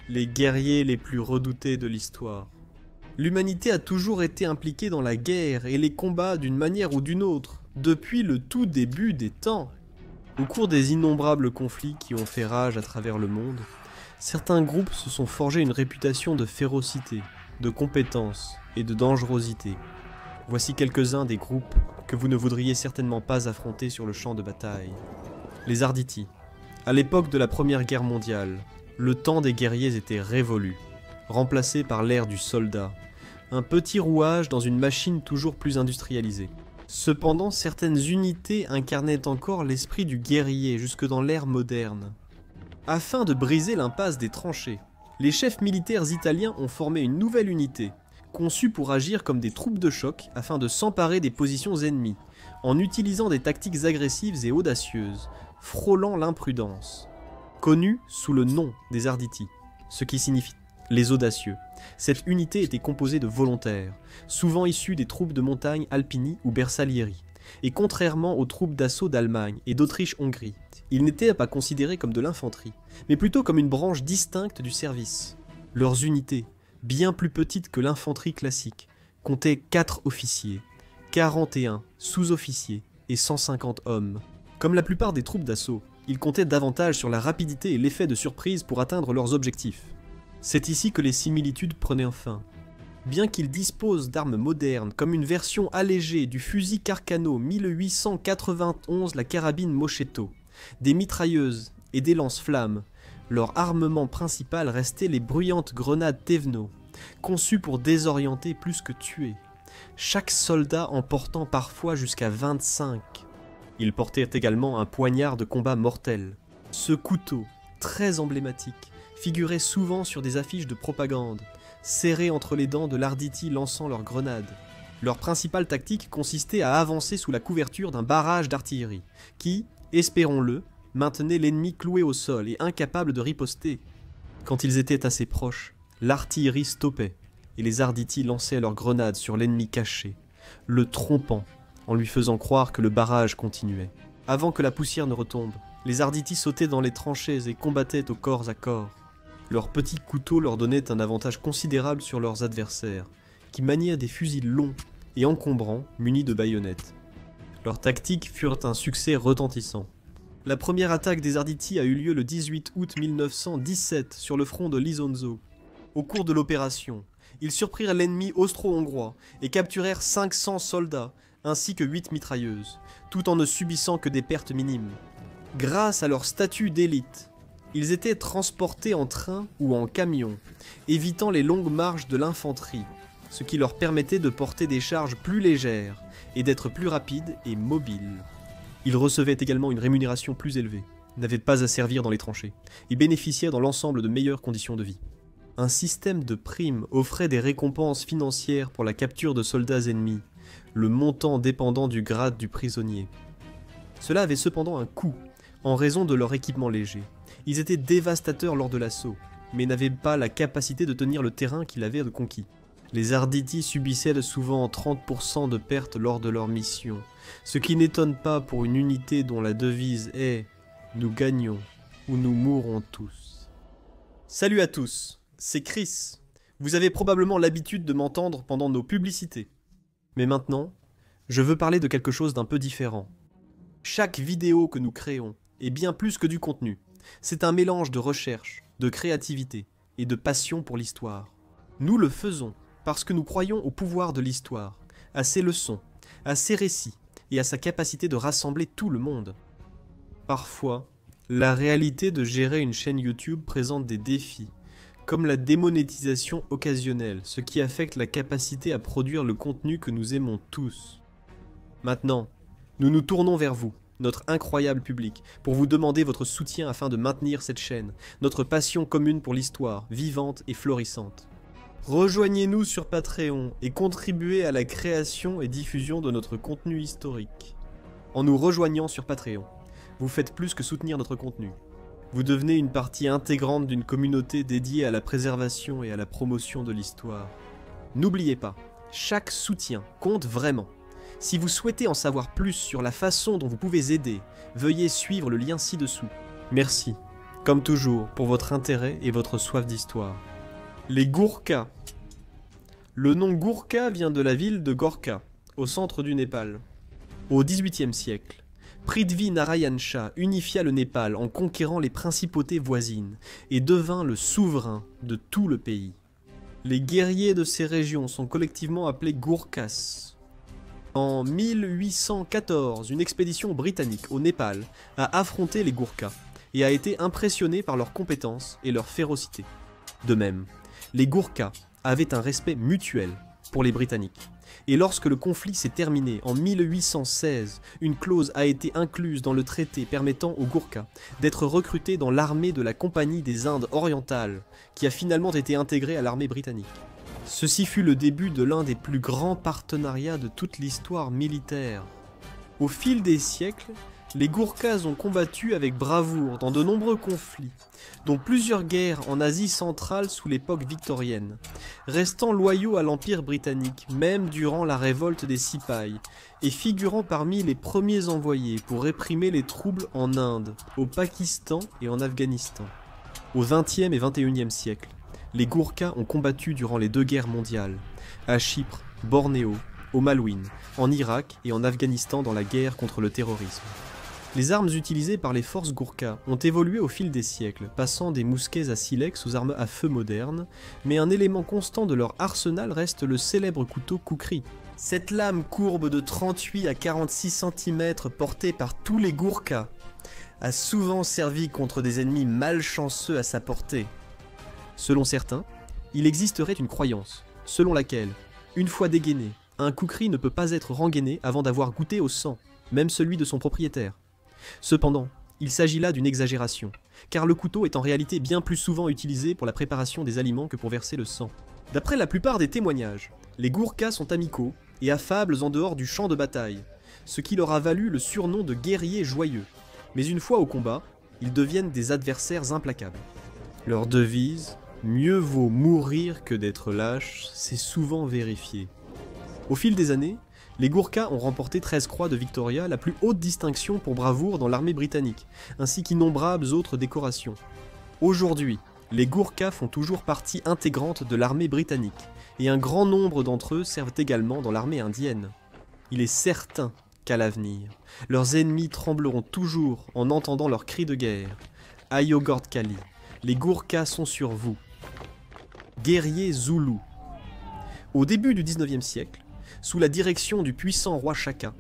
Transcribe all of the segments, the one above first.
les guerriers les plus redoutés de l'histoire. L'humanité a toujours été impliquée dans la guerre et les combats d'une manière ou d'une autre, depuis le tout début des temps. Au cours des innombrables conflits qui ont fait rage à travers le monde, certains groupes se sont forgés une réputation de férocité, de compétence et de dangerosité. Voici quelques-uns des groupes que vous ne voudriez certainement pas affronter sur le champ de bataille. Les Arditi. À l'époque de la Première Guerre mondiale, le temps des guerriers était révolu, remplacé par l'ère du soldat, un petit rouage dans une machine toujours plus industrialisée. Cependant, certaines unités incarnaient encore l'esprit du guerrier jusque dans l'ère moderne. Afin de briser l'impasse des tranchées, les chefs militaires italiens ont formé une nouvelle unité, conçue pour agir comme des troupes de choc afin de s'emparer des positions ennemies, en utilisant des tactiques agressives et audacieuses, frôlant l'imprudence. Connue sous le nom des Arditi, ce qui signifie les audacieux. Cette unité était composée de volontaires, souvent issus des troupes de montagne Alpini ou Bersaglieri, et contrairement aux troupes d'assaut d'Allemagne et d'Autriche-Hongrie, ils n'étaient pas considérés comme de l'infanterie, mais plutôt comme une branche distincte du service. Leurs unités, bien plus petites que l'infanterie classique, comptaient 4 officiers, 41 sous-officiers et 150 hommes. Comme la plupart des troupes d'assaut, ils comptaient davantage sur la rapidité et l'effet de surprise pour atteindre leurs objectifs. C'est ici que les similitudes prenaient fin. Bien qu'ils disposent d'armes modernes, comme une version allégée du fusil Carcano 1891, la carabine Moschetto, des mitrailleuses et des lance-flammes, leur armement principal restait les bruyantes grenades Tevno, conçues pour désorienter plus que tuer, chaque soldat en portant parfois jusqu'à 25. Ils portaient également un poignard de combat mortel. Ce couteau, très emblématique, figurait souvent sur des affiches de propagande, serrés entre les dents de l'Arditi lançant leurs grenades. Leur principale tactique consistait à avancer sous la couverture d'un barrage d'artillerie, qui, espérons-le, maintenait l'ennemi cloué au sol et incapable de riposter. Quand ils étaient assez proches, l'artillerie stoppait, et les Arditi lançaient leurs grenades sur l'ennemi caché, le trompant, en lui faisant croire que le barrage continuait. Avant que la poussière ne retombe, les Arditi sautaient dans les tranchées et combattaient au corps à corps. Leurs petits couteaux leur donnaient un avantage considérable sur leurs adversaires, qui maniaient des fusils longs et encombrants munis de baïonnettes. Leurs tactiques furent un succès retentissant. La première attaque des Arditi a eu lieu le 18 août 1917 sur le front de l'Isonzo. Au cours de l'opération, ils surprirent l'ennemi austro-hongrois et capturèrent 500 soldats ainsi que 8 mitrailleuses, tout en ne subissant que des pertes minimes. Grâce à leur statut d'élite, ils étaient transportés en train ou en camion, évitant les longues marches de l'infanterie, ce qui leur permettait de porter des charges plus légères et d'être plus rapides et mobiles. Ils recevaient également une rémunération plus élevée, n'avaient pas à servir dans les tranchées, et bénéficiaient dans l'ensemble de meilleures conditions de vie. Un système de primes offrait des récompenses financières pour la capture de soldats ennemis, le montant dépendant du grade du prisonnier. Cela avait cependant un coût, en raison de leur équipement léger. Ils étaient dévastateurs lors de l'assaut, mais n'avaient pas la capacité de tenir le terrain qu'ils avaient conquis. Les Arditi subissaient souvent 30% de pertes lors de leur mission, ce qui n'étonne pas pour une unité dont la devise est « Nous gagnons ou nous mourrons tous ». Salut à tous, c'est Chris. Vous avez probablement l'habitude de m'entendre pendant nos publicités. Mais maintenant, je veux parler de quelque chose d'un peu différent. Chaque vidéo que nous créons est bien plus que du contenu. C'est un mélange de recherche, de créativité et de passion pour l'histoire. Nous le faisons parce que nous croyons au pouvoir de l'histoire, à ses leçons, à ses récits et à sa capacité de rassembler tout le monde. Parfois, la réalité de gérer une chaîne YouTube présente des défis, comme la démonétisation occasionnelle, ce qui affecte la capacité à produire le contenu que nous aimons tous. Maintenant, nous nous tournons vers vous, notre incroyable public, pour vous demander votre soutien afin de maintenir cette chaîne, notre passion commune pour l'histoire, vivante et florissante. Rejoignez-nous sur Patreon et contribuez à la création et diffusion de notre contenu historique. En nous rejoignant sur Patreon, vous faites plus que soutenir notre contenu. Vous devenez une partie intégrante d'une communauté dédiée à la préservation et à la promotion de l'histoire. N'oubliez pas, chaque soutien compte vraiment. Si vous souhaitez en savoir plus sur la façon dont vous pouvez aider, veuillez suivre le lien ci-dessous. Merci comme toujours, pour votre intérêt et votre soif d'histoire. Les Gourkhas. Le nom Gourkha vient de la ville de Gorkha, au centre du Népal. Au XVIIIe siècle, Prithvi Narayan Shah unifia le Népal en conquérant les principautés voisines et devint le souverain de tout le pays. Les guerriers de ces régions sont collectivement appelés Gourkhas. En 1814, une expédition britannique au Népal a affronté les Gourkhas et a été impressionnée par leurs compétences et leur férocité. De même, les Gourkhas avaient un respect mutuel pour les Britanniques. Et lorsque le conflit s'est terminé en 1816, une clause a été incluse dans le traité permettant aux Gourkhas d'être recrutés dans l'armée de la Compagnie des Indes orientales, qui a finalement été intégrée à l'armée britannique. Ceci fut le début de l'un des plus grands partenariats de toute l'histoire militaire. Au fil des siècles, les Gourkhas ont combattu avec bravoure dans de nombreux conflits, dont plusieurs guerres en Asie centrale sous l'époque victorienne, restant loyaux à l'Empire britannique, même durant la révolte des Sipais, et figurant parmi les premiers envoyés pour réprimer les troubles en Inde, au Pakistan et en Afghanistan. Au XXe et XXIe siècle, les Gourkhas ont combattu durant les deux guerres mondiales, à Chypre, Bornéo, au Malouines, en Irak et en Afghanistan dans la guerre contre le terrorisme. Les armes utilisées par les forces Gourkhas ont évolué au fil des siècles, passant des mousquets à silex aux armes à feu modernes, mais un élément constant de leur arsenal reste le célèbre couteau Kukri. Cette lame courbe de 38 à 46 cm portée par tous les Gourkhas a souvent servi contre des ennemis malchanceux à sa portée. Selon certains, il existerait une croyance, selon laquelle, une fois dégainé, un Kukri ne peut pas être rengainé avant d'avoir goûté au sang, même celui de son propriétaire. Cependant, il s'agit là d'une exagération, car le couteau est en réalité bien plus souvent utilisé pour la préparation des aliments que pour verser le sang. D'après la plupart des témoignages, les Gourkhas sont amicaux et affables en dehors du champ de bataille, ce qui leur a valu le surnom de guerriers joyeux. Mais une fois au combat, ils deviennent des adversaires implacables. Leur devise « Mieux vaut mourir que d'être lâche » s'est souvent vérifiée. Au fil des années, les Gourkhas ont remporté 13 croix de Victoria, la plus haute distinction pour bravoure dans l'armée britannique, ainsi qu'innombrables autres décorations. Aujourd'hui, les Gourkhas font toujours partie intégrante de l'armée britannique, et un grand nombre d'entre eux servent également dans l'armée indienne. Il est certain qu'à l'avenir, leurs ennemis trembleront toujours en entendant leurs cris de guerre. Ayo Gordkali, les Gourkhas sont sur vous. Guerriers zoulous. Au début du XIXe siècle, sous la direction du puissant roi Shaka,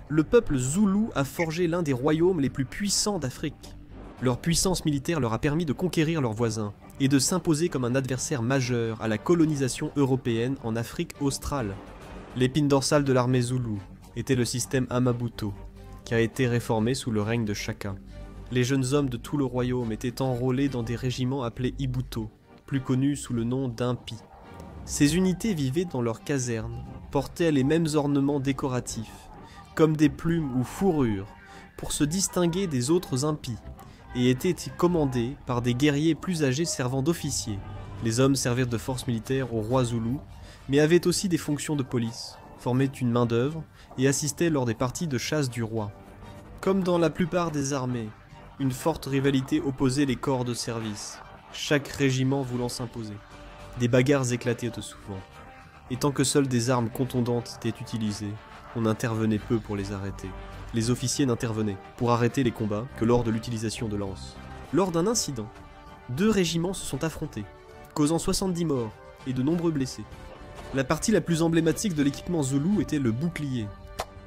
le peuple zoulou a forgé l'un des royaumes les plus puissants d'Afrique. Leur puissance militaire leur a permis de conquérir leurs voisins et de s'imposer comme un adversaire majeur à la colonisation européenne en Afrique australe. L'épine dorsale de l'armée zoulou était le système Amabuto, qui a été réformé sous le règne de Shaka. Les jeunes hommes de tout le royaume étaient enrôlés dans des régiments appelés Ibuto, plus connus sous le nom d'Impi. Ces unités vivaient dans leurs casernes, portaient les mêmes ornements décoratifs, comme des plumes ou fourrures, pour se distinguer des autres impis, et étaient commandés par des guerriers plus âgés servant d'officiers. Les hommes servirent de force militaire au roi zoulou, mais avaient aussi des fonctions de police, formaient une main-d'œuvre et assistaient lors des parties de chasse du roi. Comme dans la plupart des armées, une forte rivalité opposait les corps de service, chaque régiment voulant s'imposer. Des bagarres éclataient souvent, et tant que seules des armes contondantes étaient utilisées, on intervenait peu pour les arrêter. Les officiers n'intervenaient pour arrêter les combats que lors de l'utilisation de lances. Lors d'un incident, 2 régiments se sont affrontés, causant 70 morts et de nombreux blessés. La partie la plus emblématique de l'équipement zoulou était le bouclier.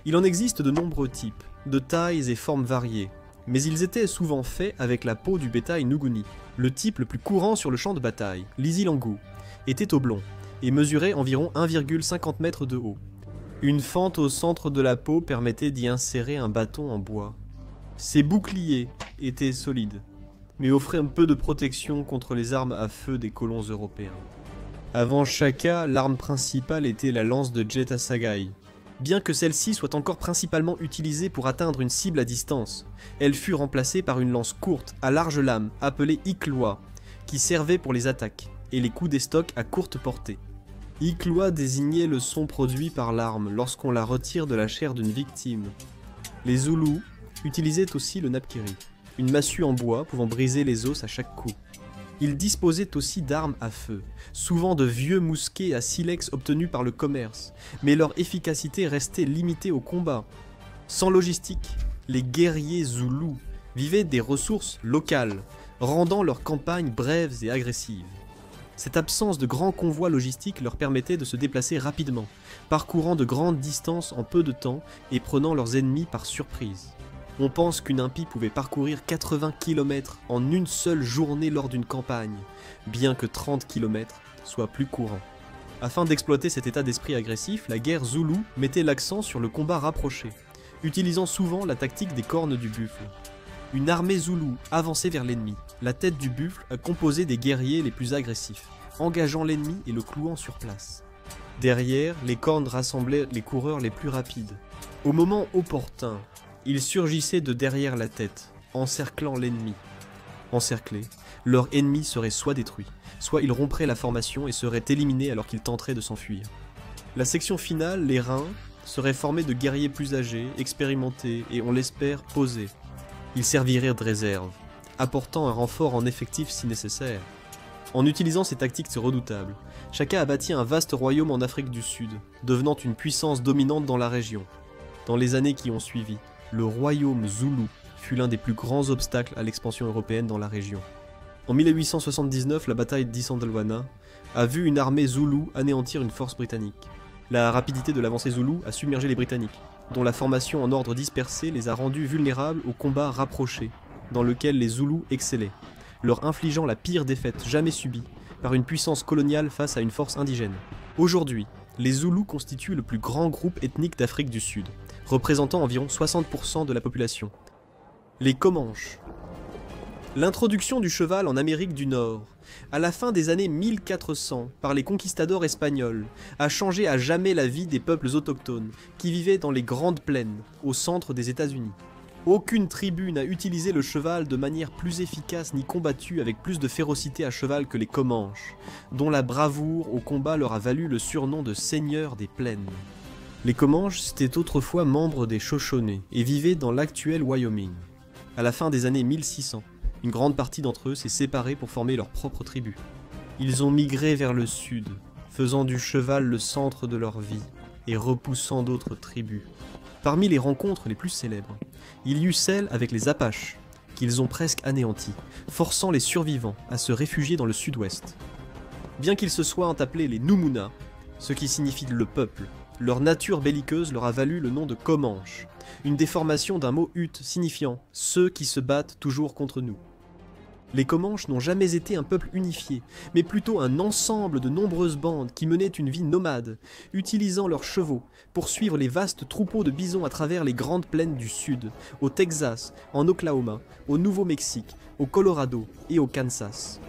Il en existe de nombreux types, de tailles et formes variées, mais ils étaient souvent faits avec la peau du bétail Nguni. Le type le plus courant sur le champ de bataille, l'Isilangu, était oblong et mesurait environ 1,50 m de haut. Une fente au centre de la peau permettait d'y insérer un bâton en bois. Ces boucliers étaient solides, mais offraient un peu de protection contre les armes à feu des colons européens. Avant Shaka, l'arme principale était la lance de Jeta Sagai. Bien que celle-ci soit encore principalement utilisée pour atteindre une cible à distance, elle fut remplacée par une lance courte à large lame appelée Iklwa, qui servait pour les attaques et les coups d'estoc à courte portée. Iklwa désignait le son produit par l'arme lorsqu'on la retire de la chair d'une victime. Les Zoulous utilisaient aussi le napkiri, une massue en bois pouvant briser les os à chaque coup. Ils disposaient aussi d'armes à feu, souvent de vieux mousquets à silex obtenus par le commerce, mais leur efficacité restait limitée au combat. Sans logistique, les guerriers zoulous vivaient des ressources locales, rendant leurs campagnes brèves et agressives. Cette absence de grands convois logistiques leur permettait de se déplacer rapidement, parcourant de grandes distances en peu de temps et prenant leurs ennemis par surprise. On pense qu'une impie pouvait parcourir 80 km en une seule journée lors d'une campagne, bien que 30 km soit plus courant. Afin d'exploiter cet état d'esprit agressif, la guerre zoulou mettait l'accent sur le combat rapproché, utilisant souvent la tactique des cornes du buffle. Une armée zoulou avançait vers l'ennemi, la tête du buffle composée des guerriers les plus agressifs, engageant l'ennemi et le clouant sur place. Derrière, les cornes rassemblaient les coureurs les plus rapides. Au moment opportun, ils surgissaient de derrière la tête, encerclant l'ennemi. Encerclés, leur ennemi serait soit détruit, soit il romprait la formation et serait éliminé alors qu'il tenterait de s'enfuir. La section finale, les reins, serait formée de guerriers plus âgés, expérimentés et, on l'espère, posés. Ils serviraient de réserve, apportant un renfort en effectif si nécessaire. En utilisant ces tactiques redoutables, Shaka a bâti un vaste royaume en Afrique du Sud, devenant une puissance dominante dans la région. Dans les années qui ont suivi, le royaume zoulou fut l'un des plus grands obstacles à l'expansion européenne dans la région. En 1879, la bataille d'Isandlwana a vu une armée zoulou anéantir une force britannique. La rapidité de l'avancée zoulou a submergé les Britanniques, dont la formation en ordre dispersé les a rendus vulnérables au combat rapproché, dans lequel les Zoulous excellaient, leur infligeant la pire défaite jamais subie par une puissance coloniale face à une force indigène. Aujourd'hui, les Zoulous constituent le plus grand groupe ethnique d'Afrique du Sud, représentant environ 60% de la population. Les Comanches. L'introduction du cheval en Amérique du Nord, à la fin des années 1400 par les conquistadors espagnols, a changé à jamais la vie des peuples autochtones qui vivaient dans les grandes plaines, au centre des États-Unis. Aucune tribu n'a utilisé le cheval de manière plus efficace ni combattu avec plus de férocité à cheval que les Comanches, dont la bravoure au combat leur a valu le surnom de seigneurs des plaines. Les Comanches étaient autrefois membres des Shoshones et vivaient dans l'actuel Wyoming. À la fin des années 1600, une grande partie d'entre eux s'est séparée pour former leur propre tribu. Ils ont migré vers le sud, faisant du cheval le centre de leur vie et repoussant d'autres tribus. Parmi les rencontres les plus célèbres, il y eut celle avec les Apaches, qu'ils ont presque anéantis, forçant les survivants à se réfugier dans le sud-ouest. Bien qu'ils se soient appelés les Numuna, ce qui signifie le peuple, leur nature belliqueuse leur a valu le nom de Comanches, une déformation d'un mot ute signifiant « ceux qui se battent toujours contre nous ». Les Comanches n'ont jamais été un peuple unifié, mais plutôt un ensemble de nombreuses bandes qui menaient une vie nomade, utilisant leurs chevaux pour suivre les vastes troupeaux de bisons à travers les grandes plaines du sud, au Texas, en Oklahoma, au Nouveau-Mexique, au Colorado et au Kansas.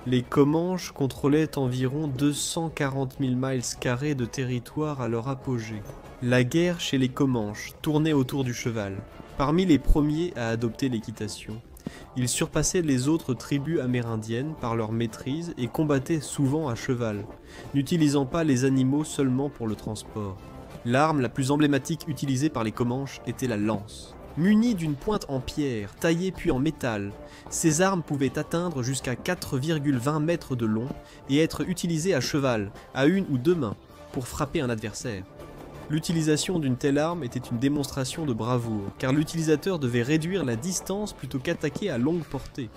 Les Comanches contrôlaient environ 240 000 miles carrés de territoire à leur apogée. La guerre chez les Comanches tournait autour du cheval, parmi les premiers à adopter l'équitation. Ils surpassaient les autres tribus amérindiennes par leur maîtrise et combattaient souvent à cheval, n'utilisant pas les animaux seulement pour le transport. L'arme la plus emblématique utilisée par les Comanches était la lance. Munie d'une pointe en pierre, taillée puis en métal, ces armes pouvaient atteindre jusqu'à 4,20 mètres de long et être utilisées à cheval, à une ou deux mains, pour frapper un adversaire. L'utilisation d'une telle arme était une démonstration de bravoure, car l'utilisateur devait réduire la distance plutôt qu'attaquer à longue portée.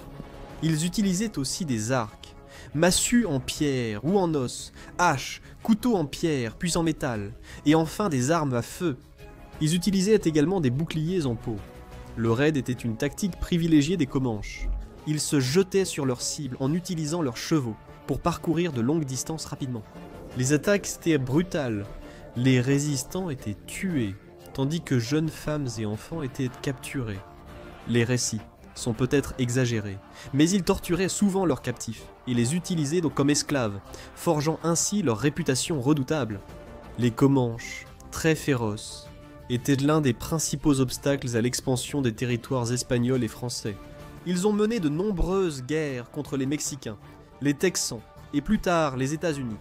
Ils utilisaient aussi des arcs, massues en pierre ou en os, haches, couteaux en pierre puis en métal, et enfin des armes à feu. Ils utilisaient également des boucliers en peau. Le raid était une tactique privilégiée des Comanches. Ils se jetaient sur leurs cibles en utilisant leurs chevaux pour parcourir de longues distances rapidement. Les attaques étaient brutales. Les résistants étaient tués, tandis que jeunes femmes et enfants étaient capturés. Les récits sont peut-être exagérés, mais ils torturaient souvent leurs captifs et les utilisaient donc comme esclaves, forgeant ainsi leur réputation redoutable. Les Comanches, très féroces, étaient l'un des principaux obstacles à l'expansion des territoires espagnols et français. Ils ont mené de nombreuses guerres contre les Mexicains, les Texans et plus tard les États-Unis,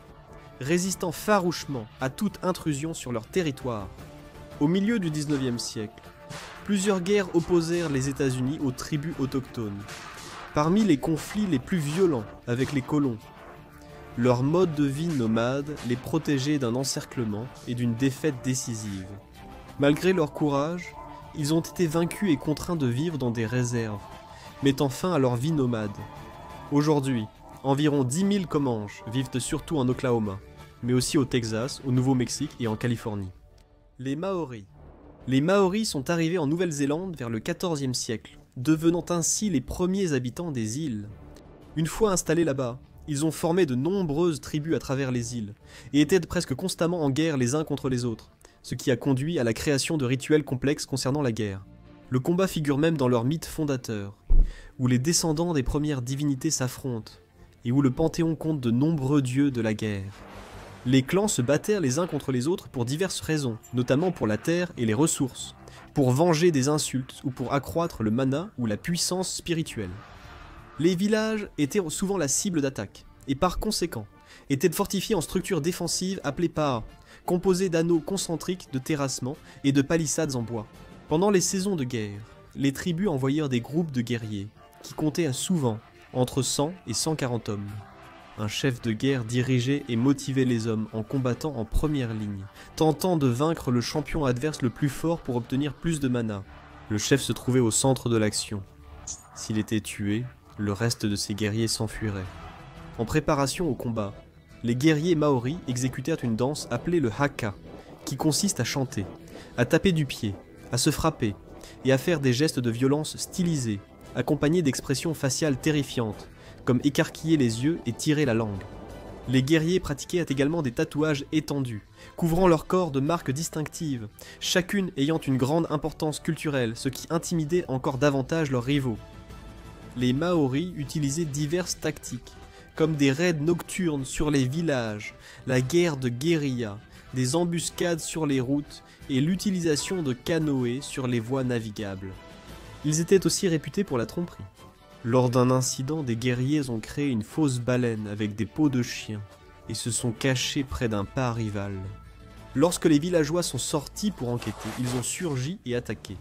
résistant farouchement à toute intrusion sur leur territoire. Au milieu du 19e siècle, Plusieurs guerres opposèrent les États-Unis aux tribus autochtones. Parmi les conflits les plus violents avec les colons, leur mode de vie nomade les protégeait d'un encerclement et d'une défaite décisive. Malgré leur courage, ils ont été vaincus et contraints de vivre dans des réserves, mettant fin à leur vie nomade. Aujourd'hui, environ 10 000 Comanches vivent surtout en Oklahoma, mais aussi au Texas, au Nouveau-Mexique et en Californie. Les Maoris. Les Maoris sont arrivés en Nouvelle-Zélande vers le XIVe siècle, devenant ainsi les premiers habitants des îles. Une fois installés là-bas, ils ont formé de nombreuses tribus à travers les îles, et étaient presque constamment en guerre les uns contre les autres, ce qui a conduit à la création de rituels complexes concernant la guerre. Le combat figure même dans leur mythe fondateur, où les descendants des premières divinités s'affrontent, et où le panthéon compte de nombreux dieux de la guerre. Les clans se battèrent les uns contre les autres pour diverses raisons, notamment pour la terre et les ressources, pour venger des insultes ou pour accroître le mana ou la puissance spirituelle. Les villages étaient souvent la cible d'attaque, et par conséquent, étaient fortifiés en structures défensives appelées pas, composées d'anneaux concentriques de terrassement et de palissades en bois. Pendant les saisons de guerre, les tribus envoyèrent des groupes de guerriers, qui comptaient souvent entre 100 et 140 hommes. Un chef de guerre dirigeait et motivait les hommes en combattant en première ligne, tentant de vaincre le champion adverse le plus fort pour obtenir plus de mana. Le chef se trouvait au centre de l'action. S'il était tué, le reste de ses guerriers s'enfuirait. En préparation au combat, les guerriers maoris exécutèrent une danse appelée le haka, qui consiste à chanter, à taper du pied, à se frapper et à faire des gestes de violence stylisés, accompagnés d'expressions faciales terrifiantes, comme écarquiller les yeux et tirer la langue. Les guerriers pratiquaient également des tatouages étendus, couvrant leur corps de marques distinctives, chacune ayant une grande importance culturelle, ce qui intimidait encore davantage leurs rivaux. Les Maoris utilisaient diverses tactiques, comme des raids nocturnes sur les villages, la guerre de guérilla, des embuscades sur les routes et l'utilisation de canoës sur les voies navigables. Ils étaient aussi réputés pour la tromperie. Lors d'un incident, des guerriers ont créé une fausse baleine avec des peaux de chien et se sont cachés près d'un pas rival. Lorsque les villageois sont sortis pour enquêter, ils ont surgi et attaqué.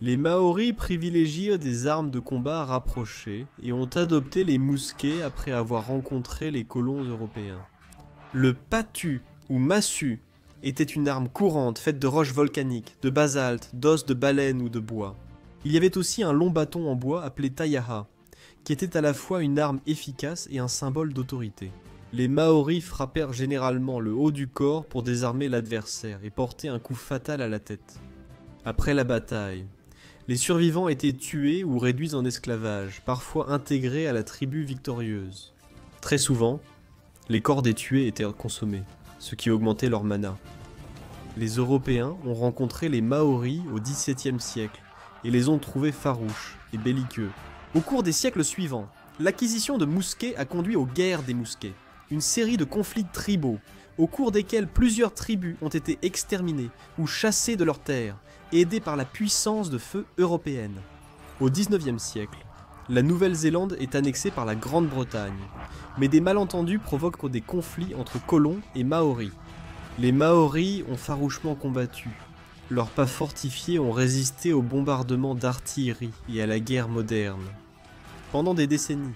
Les Maoris privilégièrent des armes de combat rapprochées et ont adopté les mousquets après avoir rencontré les colons européens. Le patu ou massue était une arme courante faite de roches volcaniques, de basalte, d'os de baleine ou de bois. Il y avait aussi un long bâton en bois appelé tayaha, qui était à la fois une arme efficace et un symbole d'autorité. Les Maoris frappèrent généralement le haut du corps pour désarmer l'adversaire et porter un coup fatal à la tête. Après la bataille, les survivants étaient tués ou réduits en esclavage, parfois intégrés à la tribu victorieuse. Très souvent, les corps des tués étaient consommés, ce qui augmentait leur mana. Les Européens ont rencontré les Maoris au XVIIe siècle et les ont trouvés farouches et belliqueux. Au cours des siècles suivants, l'acquisition de mousquets a conduit aux guerres des mousquets, une série de conflits tribaux, au cours desquels plusieurs tribus ont été exterminées ou chassées de leurs terres, aidées par la puissance de feu européenne. Au XIXe siècle, la Nouvelle-Zélande est annexée par la Grande-Bretagne, mais des malentendus provoquent des conflits entre colons et Maoris. Les Maoris ont farouchement combattu. Leurs pas fortifiés ont résisté aux bombardements d'artillerie et à la guerre moderne. Pendant des décennies,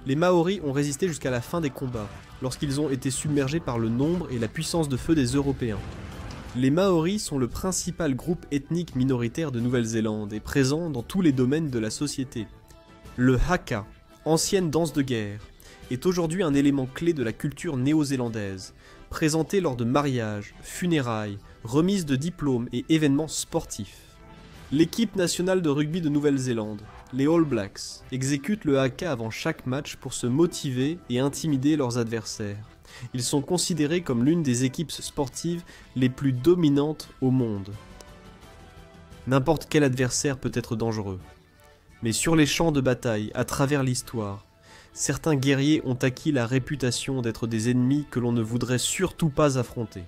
les Maoris ont résisté jusqu'à la fin des combats, lorsqu'ils ont été submergés par le nombre et la puissance de feu des Européens. Les Maoris sont le principal groupe ethnique minoritaire de Nouvelle-Zélande et présent dans tous les domaines de la société. Le haka, ancienne danse de guerre, est aujourd'hui un élément clé de la culture néo-zélandaise, présenté lors de mariages, funérailles, remises de diplômes et événements sportifs. L'équipe nationale de rugby de Nouvelle-Zélande, les All Blacks, exécute le haka avant chaque match pour se motiver et intimider leurs adversaires. Ils sont considérés comme l'une des équipes sportives les plus dominantes au monde. N'importe quel adversaire peut être dangereux. Mais sur les champs de bataille, à travers l'histoire, certains guerriers ont acquis la réputation d'être des ennemis que l'on ne voudrait surtout pas affronter.